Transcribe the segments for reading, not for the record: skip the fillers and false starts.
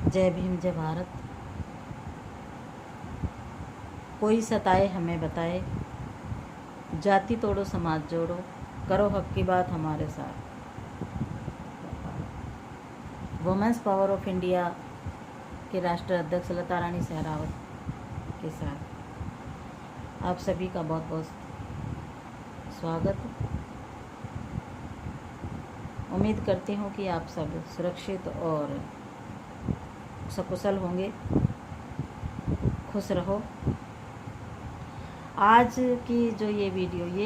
जय भीम जय भारत। कोई सताए हमें बताए, जाति तोड़ो समाज जोड़ो, करो हक की बात हमारे साथ। वुमेंस पावर ऑफ इंडिया के राष्ट्रीय अध्यक्ष लता रानी सहरावत के साथ आप सभी का बहुत बहुत स्वागत। उम्मीद करती हूँ कि आप सब सुरक्षित और सकुशल होंगे। खुश रहो। आज की ये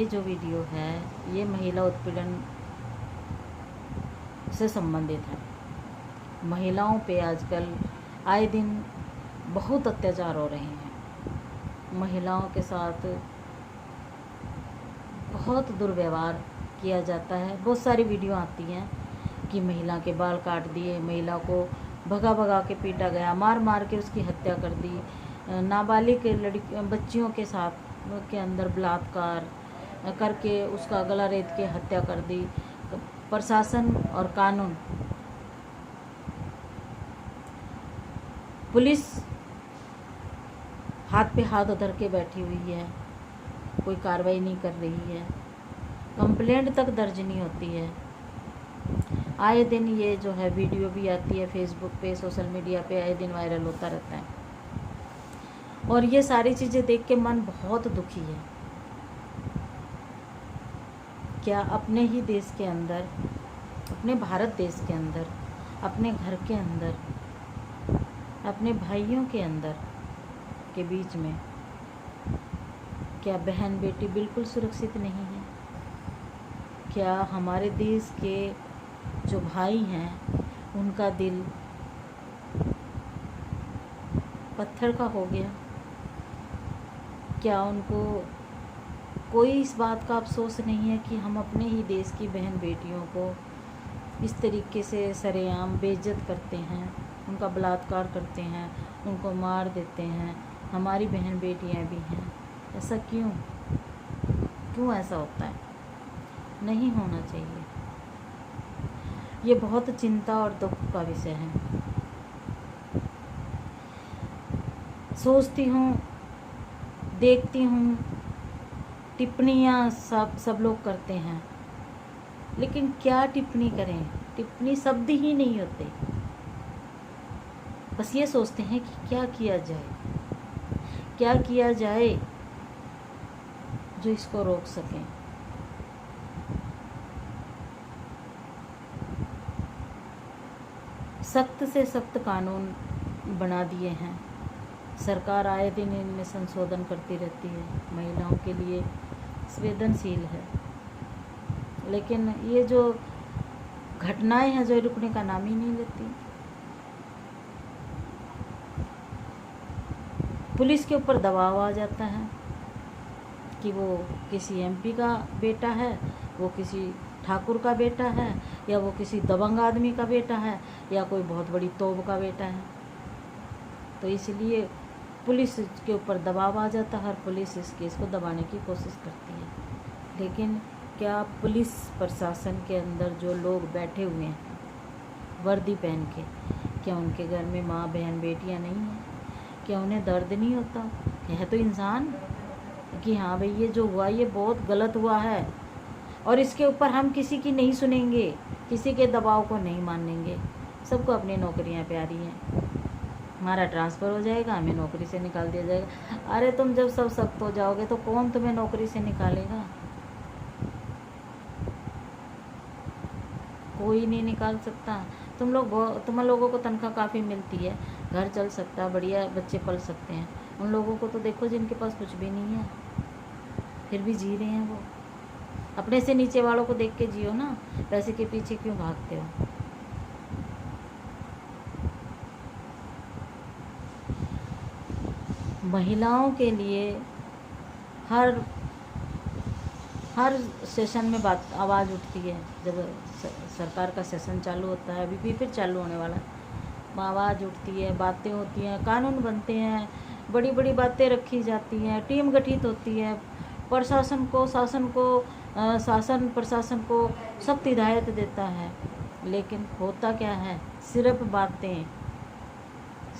जो वीडियो है ये महिला उत्पीड़न से संबंधित है। महिलाओं पे आजकल आए दिन बहुत अत्याचार हो रहे हैं। महिलाओं के साथ बहुत दुर्व्यवहार किया जाता है। बहुत सारी वीडियो आती हैं कि महिला के बाल काट दिए, महिला को भगा भगा के पीटा गया, मार मार के उसकी हत्या कर दी, नाबालिग बच्चियों के साथ के अंदर बलात्कार करके उसका गला रेत के हत्या कर दी। प्रशासन और कानून, पुलिस हाथ पे हाथ धर के बैठी हुई है, कोई कार्रवाई नहीं कर रही है, कंप्लेंट तक दर्ज नहीं होती है। आए दिन ये जो है वीडियो भी आती है फेसबुक पे, सोशल मीडिया पे, आए दिन वायरल होता रहता है। और ये सारी चीज़ें देख के मन बहुत दुखी है। क्या अपने ही देश के अंदर, अपने भारत देश के अंदर, अपने घर के अंदर, अपने भाइयों के अंदर के बीच में क्या बहन बेटी बिल्कुल सुरक्षित नहीं है? क्या हमारे देश के जो भाई हैं उनका दिल पत्थर का हो गया? क्या उनको कोई इस बात का अफसोस नहीं है कि हम अपने ही देश की बहन बेटियों को इस तरीके से सरेआम बेइज्जत करते हैं, उनका बलात्कार करते हैं, उनको मार देते हैं? हमारी बहन बेटियां भी हैं। ऐसा क्यों ऐसा होता है? नहीं होना चाहिए। ये बहुत चिंता और दुख का विषय है। सोचती हूँ, देखती हूँ, टिप्पणियाँ सब लोग करते हैं, लेकिन क्या टिप्पणी करें? टिप्पणी शब्द ही नहीं होते। बस ये सोचते हैं कि क्या किया जाए जो इसको रोक सकें। सख्त से सख्त कानून बना दिए हैं। सरकार आए दिन इनमें संशोधन करती रहती है, महिलाओं के लिए संवेदनशील है, लेकिन ये जो घटनाएं हैं जो रुकने का नाम ही नहीं लेती। पुलिस के ऊपर दबाव आ जाता है कि वो किसी एमपी का बेटा है, वो किसी ठाकुर का बेटा है, या वो किसी दबंग आदमी का बेटा है, या कोई बहुत बड़ी तोप का बेटा है। तो इसलिए पुलिस के ऊपर दबाव आ जाता है और पुलिस इस केस को दबाने की कोशिश करती है। लेकिन क्या पुलिस प्रशासन के अंदर जो लोग बैठे हुए हैं वर्दी पहन के, क्या उनके घर में माँ बहन बेटियाँ नहीं हैं? क्या उन्हें दर्द नहीं होता? है तो इंसान कि हाँ भाई ये जो हुआ ये बहुत गलत हुआ है और इसके ऊपर हम किसी की नहीं सुनेंगे, किसी के दबाव को नहीं मानेंगे। सबको अपनी नौकरियाँ प्यारी हैं। हमारा ट्रांसफ़र हो जाएगा, हमें नौकरी से निकाल दिया जाएगा। अरे तुम जब सब सख्त हो जाओगे तो कौन तुम्हें नौकरी से निकालेगा? कोई नहीं निकाल सकता। तुम लोगों को तनख्वाह काफ़ी मिलती है, घर चल सकता है, बढ़िया बच्चे पल सकते हैं। उन लोगों को तो देखो जिनके पास कुछ भी नहीं है, फिर भी जी रहे हैं। वो अपने से नीचे वालों को देख के जियो ना, पैसे के पीछे क्यों भागते हो? महिलाओं के लिए हर सेशन में आवाज़ उठती है। जब सरकार का सेशन चालू होता है, अभी भी फिर चालू होने वाला है, आवाज़ उठती है, बातें होती हैं, कानून बनते हैं, बड़ी बड़ी बातें रखी जाती हैं, टीम गठित होती है, शासन प्रशासन को सख्त हिदायत देता है। लेकिन होता क्या है? सिर्फ बातें,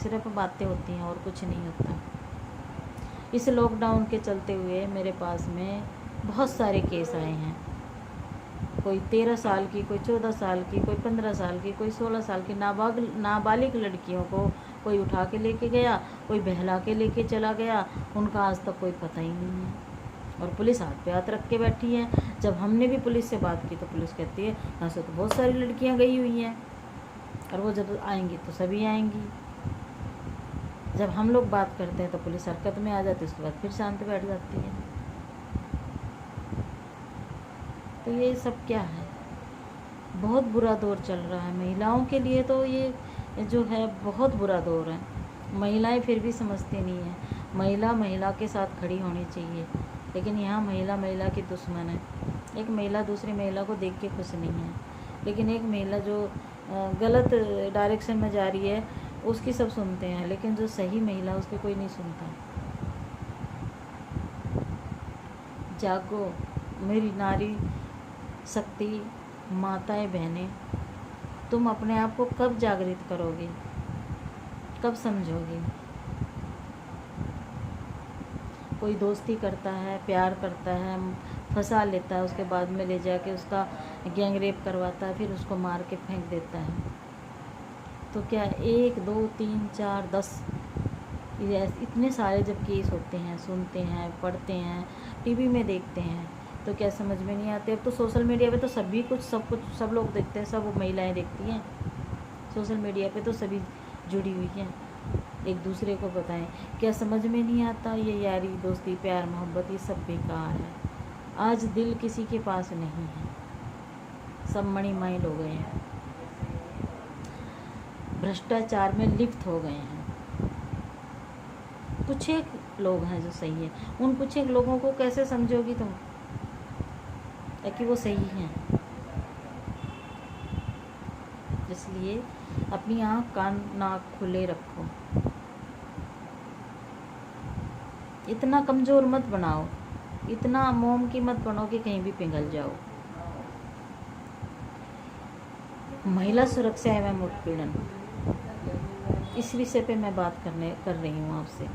सिर्फ बातें होती हैं और कुछ नहीं होता। इस लॉकडाउन के चलते हुए मेरे पास में बहुत सारे केस आए हैं। कोई 13 साल की, कोई 14 साल की, कोई 15 साल की, कोई 16 साल की नाबालिग लड़कियों को कोई उठा के लेके गया, कोई बहला के लेके चला गया, उनका आज तक कोई पता ही नहीं है। और पुलिस हाथ पे हाथ रख के बैठी है। जब हमने भी पुलिस से बात की तो पुलिस कहती है यहाँ से तो बहुत सारी लड़कियाँ गई हुई हैं, और वो जब आएंगी तो सभी आएंगी। जब हम लोग बात करते हैं तो पुलिस हरकत में आ जाती है, उसके बाद फिर शांत बैठ जाती है। तो ये सब क्या है? बहुत बुरा दौर चल रहा है महिलाओं के लिए। तो ये जो है बहुत बुरा दौर है। महिलाएं फिर भी समझती नहीं है। महिला महिला के साथ खड़ी होनी चाहिए, लेकिन यहाँ महिला महिला की दुश्मन है। एक महिला दूसरी महिला को देख के खुश नहीं है, लेकिन एक महिला जो गलत डायरेक्शन में जा रही है उसकी सब सुनते हैं, लेकिन जो सही महिला उसकी कोई नहीं सुनता। जागो मेरी नारी शक्ति माताएं बहनें, तुम अपने आप को कब जागृत करोगे, कब समझोगे? कोई दोस्ती करता है, प्यार करता है, फंसा लेता है, उसके बाद में ले जाके उसका गैंग रेप करवाता है, फिर उसको मार के फेंक देता है। तो क्या 1 2 3 4 10 इतने सारे जब केस होते हैं, सुनते हैं, पढ़ते हैं, टीवी में देखते हैं, तो क्या समझ में नहीं आते? अब तो सोशल मीडिया पे तो सभी कुछ सब लोग देखते हैं, सब महिलाएं देखती हैं। सोशल मीडिया पे तो सभी जुड़ी हुई हैं, एक दूसरे को बताएं। क्या समझ में नहीं आता? ये यारी दोस्ती प्यार मोहब्बत ये सब बेकार है। आज दिल किसी के पास नहीं है, सब मणिमाइंड हो गए हैं, भ्रष्टाचार में लिप्त हो गए हैं। कुछ एक लोग हैं जो सही है, उन कुछ एक लोगों को कैसे समझोगी तुम कि वो सही हैं? इसलिए अपनी आँख कान नाक खुले रखो। इतना कमज़ोर मत बनाओ, इतना मोम की मत बनो कि कहीं भी पिघल जाओ। महिला सुरक्षा एवं उत्पीड़न, इस विषय पे मैं बात कर रही हूँ आपसे।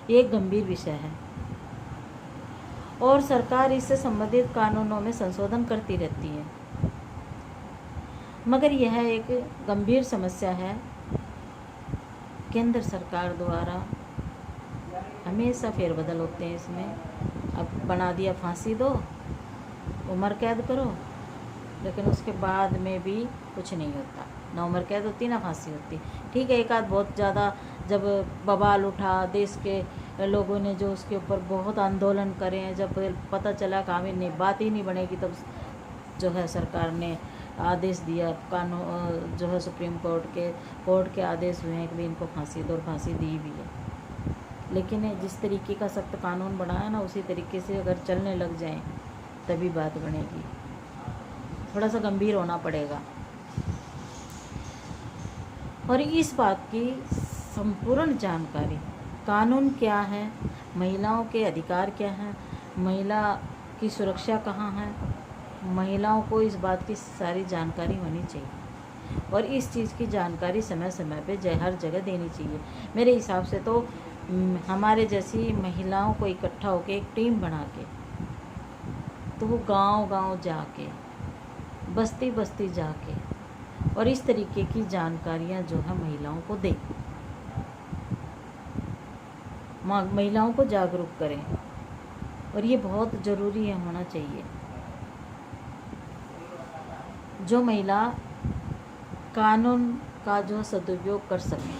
ये एक गंभीर विषय है और सरकार इससे संबंधित कानूनों में संशोधन करती रहती है, मगर यह एक गंभीर समस्या है। केंद्र सरकार द्वारा हमेशा फेरबदल होते हैं इसमें। अब बना दिया फांसी दो, उम्र कैद करो, लेकिन उसके बाद में भी कुछ नहीं होता। ना उम्र कैद होती ना फांसी होती। ठीक है, एक आध बहुत ज़्यादा जब बवाल उठा, देश के लोगों ने जो उसके ऊपर बहुत आंदोलन करे हैं, जब पता चला कानून नहीं बात ही नहीं बनेगी, तब जो है सरकार ने आदेश दिया, कानून जो है सुप्रीम कोर्ट के आदेश हुए हैं कि भी इनको फांसी दो, और फांसी दी भी है। लेकिन जिस तरीके का सख्त कानून बना है ना, उसी तरीके से अगर चलने लग जाएं तभी बात बनेगी। थोड़ा सा गंभीर होना पड़ेगा और इस बात की संपूर्ण जानकारी, कानून क्या है, महिलाओं के अधिकार क्या हैं, महिला की सुरक्षा कहाँ है, महिलाओं को इस बात की सारी जानकारी होनी चाहिए और इस चीज़ की जानकारी समय समय पे हर जगह देनी चाहिए। मेरे हिसाब से तो हमारे जैसी महिलाओं को इकट्ठा होकर एक टीम बना के, तो वो गांव-गांव जाके, बस्ती बस्ती जाके और इस तरीके की जानकारियां जो है महिलाओं को दें, महिलाओं को जागरूक करें, और ये बहुत ज़रूरी है, होना चाहिए। जो महिला कानून का जो सदुपयोग कर सके,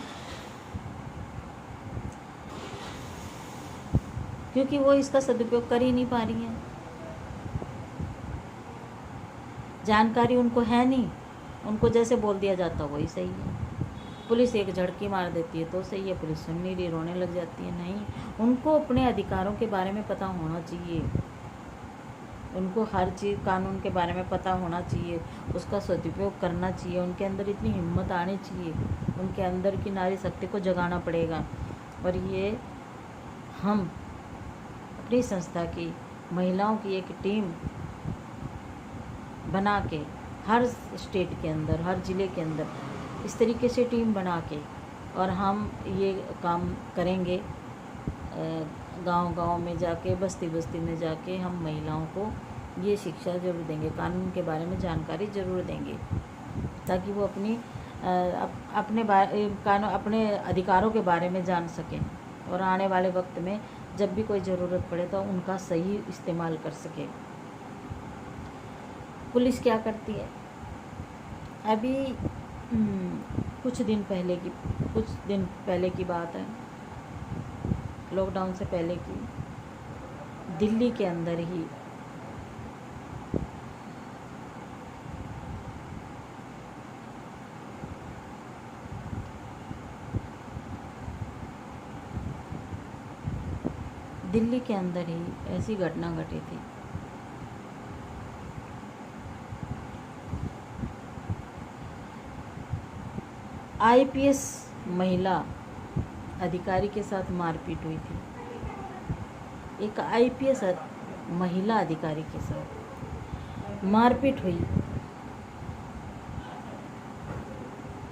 क्योंकि वो इसका सदुपयोग कर ही नहीं पा रही हैं। जानकारी उनको है नहीं, उनको जैसे बोल दिया जाता वही सही है। पुलिस एक झड़की मार देती है तो सही है, पुलिस सुन नहीं रही, रोने लग जाती है। नहीं, उनको अपने अधिकारों के बारे में पता होना चाहिए, उनको हर चीज़ कानून के बारे में पता होना चाहिए, उसका सदुपयोग करना चाहिए। उनके अंदर इतनी हिम्मत आनी चाहिए, उनके अंदर की नारी शक्ति को जगाना पड़ेगा। और ये हम अपनी संस्था की महिलाओं की एक टीम बना के हर स्टेट के अंदर, हर ज़िले के अंदर इस तरीके से टीम बना के और हम ये काम करेंगे। गांव-गांव में जाके, बस्ती-बस्ती में जाके हम महिलाओं को ये शिक्षा ज़रूर देंगे, कानून के बारे में जानकारी ज़रूर देंगे, ताकि वो अपने अधिकारों के बारे में जान सकें और आने वाले वक्त में जब भी कोई ज़रूरत पड़े तो उनका सही इस्तेमाल कर सके। पुलिस क्या करती है? अभी कुछ दिन पहले की बात है, लॉकडाउन से पहले की, दिल्ली के अंदर ही ऐसी घटना घटी थी। आईपीएस महिला अधिकारी के साथ मारपीट हुई थी। एक आईपीएस महिला अधिकारी के साथ मारपीट हुई,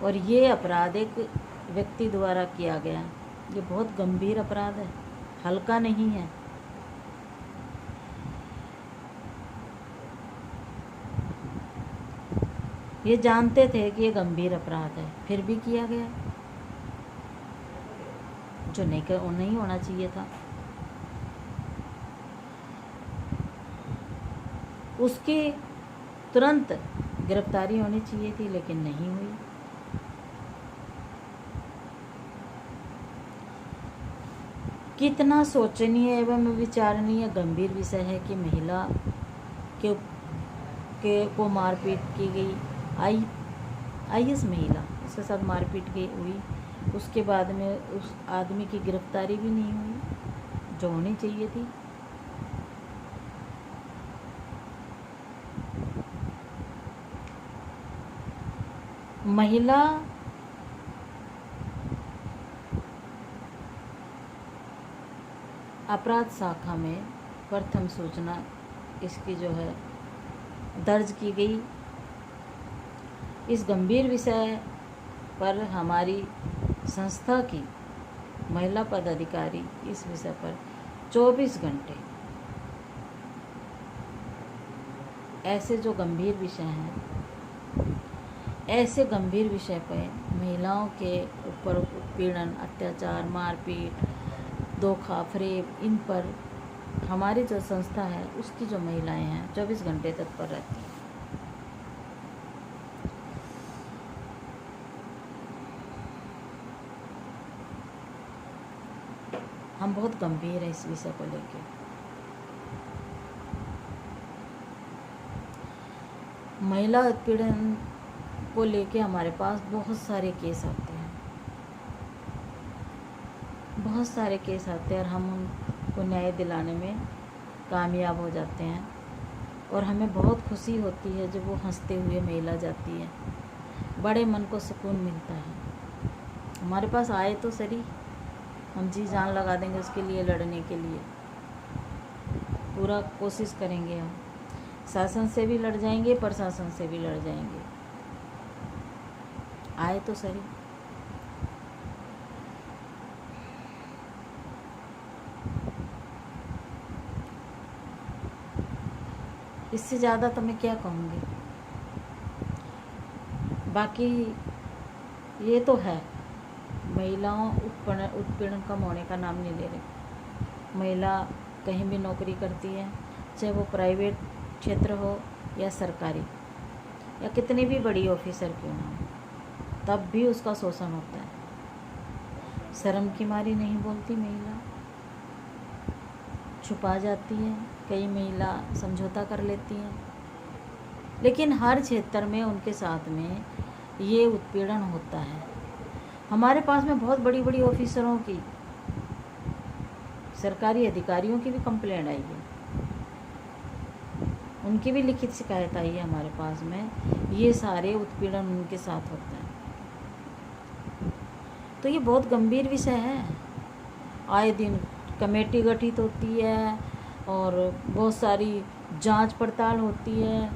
और ये अपराध एक व्यक्ति द्वारा किया गया। ये बहुत गंभीर अपराध है, हल्का नहीं है। ये जानते थे कि ये गंभीर अपराध है, फिर भी किया गया, जो नहीं होना चाहिए था। उसकी तुरंत गिरफ्तारी होनी चाहिए थी, लेकिन नहीं हुई। कितना सोचनीय एवं विचारणीय गंभीर विषय है कि महिला को मारपीट की गई। आईएएस महिला, उसके साथ मारपीट हुई, उसके बाद में उस आदमी की गिरफ्तारी भी नहीं हुई, जो होनी चाहिए थी। महिला अपराध शाखा में प्रथम सूचना इसकी जो है दर्ज की गई। इस गंभीर विषय पर हमारी संस्था की महिला पदाधिकारी इस विषय पर 24 घंटे ऐसे जो गंभीर विषय हैं, ऐसे गंभीर विषय पर महिलाओं के ऊपर उत्पीड़न, अत्याचार, मारपीट, धोखा, फरेब, इन पर हमारी जो संस्था है उसकी जो महिलाएं हैं 24 घंटे तत्पर रहती हैं। हम बहुत गंभीर हैं इस विषय को लेकर। महिला उत्पीड़न को लेके हमारे पास बहुत सारे केस आते हैं, और हम उनको न्याय दिलाने में कामयाब हो जाते हैं। और हमें बहुत खुशी होती है जब वो हंसते हुए महिला जाती है, बड़े मन को सुकून मिलता है। हमारे पास आए तो सही, हम जी जान लगा देंगे उसके लिए, लड़ने के लिए पूरा कोशिश करेंगे। हम शासन से भी लड़ जाएंगे, प्रशासन से भी लड़ जाएंगे, आए तो सही। इससे ज़्यादा तो मैं क्या कहूँगी। बाकी ये तो है, महिलाओं उत्पीड़न कम होने का नाम नहीं ले रहे। महिला कहीं भी नौकरी करती है, चाहे वो प्राइवेट क्षेत्र हो या सरकारी, या कितनी भी बड़ी ऑफिसर क्यों ना हो, तब भी उसका शोषण होता है। शर्म की मारी नहीं बोलती महिला, छुपा जाती है, कई महिला समझौता कर लेती हैं, लेकिन हर क्षेत्र में उनके साथ में ये उत्पीड़न होता है। हमारे पास में बहुत बड़ी बड़ी ऑफिसरों की, सरकारी अधिकारियों की भी कंप्लेंट आई है, उनकी भी लिखित शिकायत आई है हमारे पास में। ये सारे उत्पीड़न उनके साथ होता है, तो ये बहुत गंभीर विषय है। आए दिन कमेटी गठित होती है और बहुत सारी जांच पड़ताल होती है,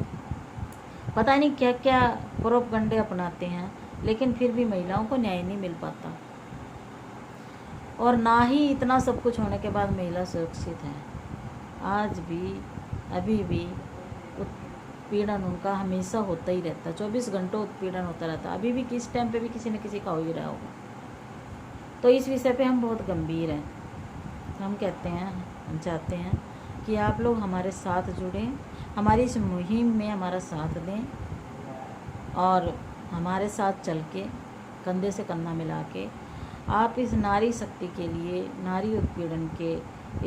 पता नहीं क्या क्या प्रोपगंडे अपनाते हैं, लेकिन फिर भी महिलाओं को न्याय नहीं मिल पाता। और ना ही इतना सब कुछ होने के बाद महिला सुरक्षित है। आज भी अभी भी उत्पीड़न उनका हमेशा होता ही रहता, 24 घंटों उत्पीड़न होता रहता। अभी भी किस टाइम पे भी किसी न किसी का हो ही रहा होगा। तो इस विषय पे हम बहुत गंभीर हैं। हम कहते हैं, हम चाहते हैं कि आप लोग हमारे साथ जुड़ें, हमारी इस मुहिम में हमारा साथ दें और हमारे साथ चल के कंधे से कंधा मिला के आप इस नारी शक्ति के लिए, नारी उत्पीड़न के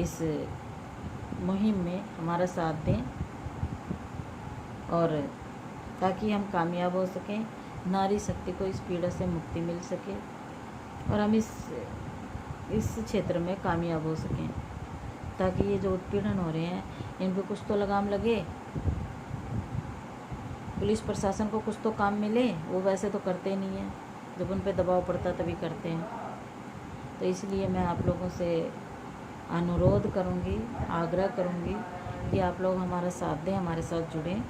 इस मुहिम में हमारा साथ दें और ताकि हम कामयाब हो सकें, नारी शक्ति को इस पीड़ा से मुक्ति मिल सके और हम इस क्षेत्र में कामयाब हो सकें, ताकि ये जो उत्पीड़न हो रहे हैं इन पर कुछ तो लगाम लगे, पुलिस प्रशासन को कुछ तो काम मिले। वो वैसे तो करते नहीं हैं, जब उन पर दबाव पड़ता तभी करते हैं। तो इसलिए मैं आप लोगों से अनुरोध करूँगी, आग्रह करूँगी कि आप लोग हमारा साथ दें, हमारे साथ जुड़ें।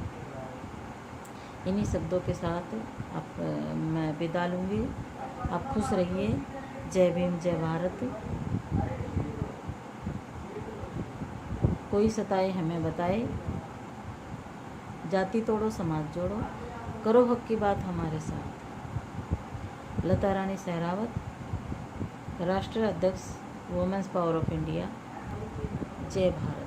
इन्हीं शब्दों के साथ मैं विदा लूँगी। आप खुश रहिए। जय भीम, जय भारत। कोई सताए हमें बताए, जाति तोड़ो समाज जोड़ो, करो हक की बात हमारे साथ। लता रानी सहरावत, राष्ट्रीय अध्यक्ष वुमेन्स पावर ऑफ इंडिया। जय भारत।